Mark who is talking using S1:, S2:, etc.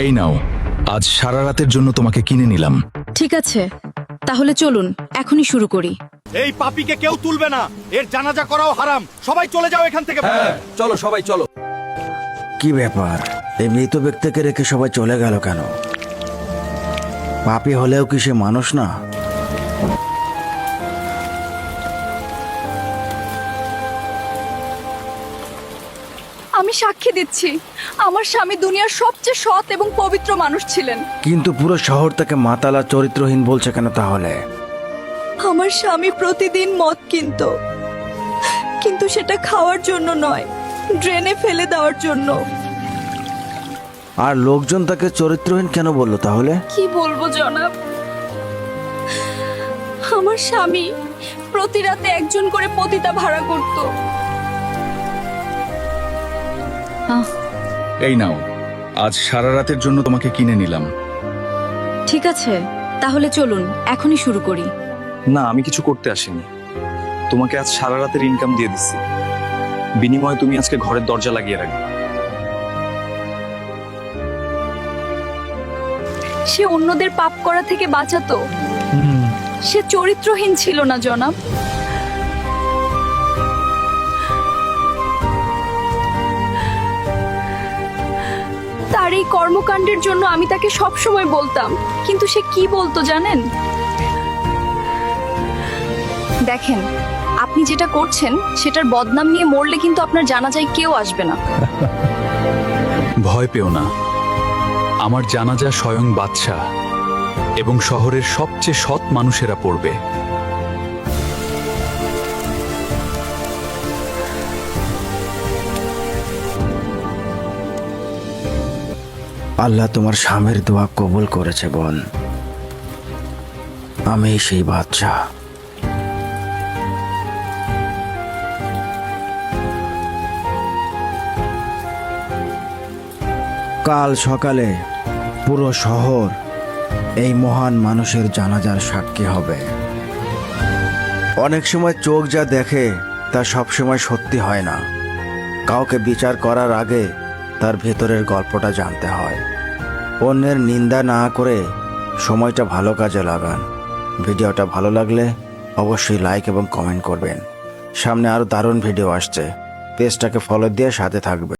S1: এই নাও, আজ সারা রাতের জন্য তোমাকে কিনে নিলাম।
S2: ঠিক আছে, তাহলে চলুন এখনই শুরু করি।
S3: এই পাপীকে কেউ তুলবে না, এর জানাজা করাও হারাম। সবাই চলে যাও এখান থেকে।
S1: চলো সবাই চলো।
S4: কি ব্যাপার, এই মৃত ব্যক্তিকে রেখে সবাই চলে গেল কেন? পাপী হলেও কি সে মানুষ না?
S2: আমি সাক্ষী দিচ্ছি, আমার স্বামী দুনিয়ার সবচেয়ে সৎ এবং পবিত্র মানুষ ছিলেন।
S4: কিন্তু পুরো শহর তাকে মাতালা চরিত্রহীন বলছে কেন তাহলে?
S2: আমার স্বামী প্রতিদিন মদ কিনতো, কিন্তু সেটা খাওয়ার জন্য নয়, ড্রেনে ফেলে দেওয়ার জন্য।
S4: আর লোকজন তাকে চরিত্রহীন কেন বললো তাহলে?
S2: কি বলবো জনাব, আমার স্বামী প্রতি রাতে একজন করে পতিতা ভাড়া করত।
S1: এই নাও, আজ সারা রাতের জন্য তোমাকে কিনে নিলাম।
S2: ঠিক আছে, তাহলে চলুন এখনই শুরু করি।
S5: না, আমি কিছু করতে আসিনি। তোমাকে আজ সারা রাতের ইনকাম দিয়ে দিচ্ছি, বিনিময়ে তুমি আজকে ঘরের দরজা লাগিয়ে রাখবে।
S2: সে অন্যদের পাপ করা থেকে বাঁচাতো, সে চরিত্রহীন ছিল না জনাব। তার এই কর্মকাণ্ডের জন্য আমি তাকে সব সময় বলতাম, কিন্তু সে কি বলতো জানেন? দেখেন, আপনি যেটা করছেন সেটার বদনাম নিয়ে মরলে কিন্তু আপনার জানাজায় কেউ আসবে না।
S1: ভয় পেও না, আমার জানাজা স্বয়ং বাদশা এবং শহরের সবচেয়ে সৎ মানুষেরা পড়বে।
S4: আল্লাহ তোমার স্বামীর দোয়া কবুল করেছে বোন। আমি সেই বাদশা। কাল সকালে পুরো শহর এই মহান মানুষের জানাজার সাক্ষী হবে। অনেক সময় চোখ যা দেখে তা সবসময় সত্যি হয় না। কাউকে বিচার করার আগে তার ভেতরের গল্পটা জানতে হয়। অন্যের নিন্দা না করে সময়টা ভালো কাজে লাগান। ভিডিওটা ভালো লাগলে অবশ্যই লাইক এবং কমেন্ট করবেন। সামনে আরও দারুণ ভিডিও আসছে, পেজটাকে ফলো দিয়ে সাথে থাকবে।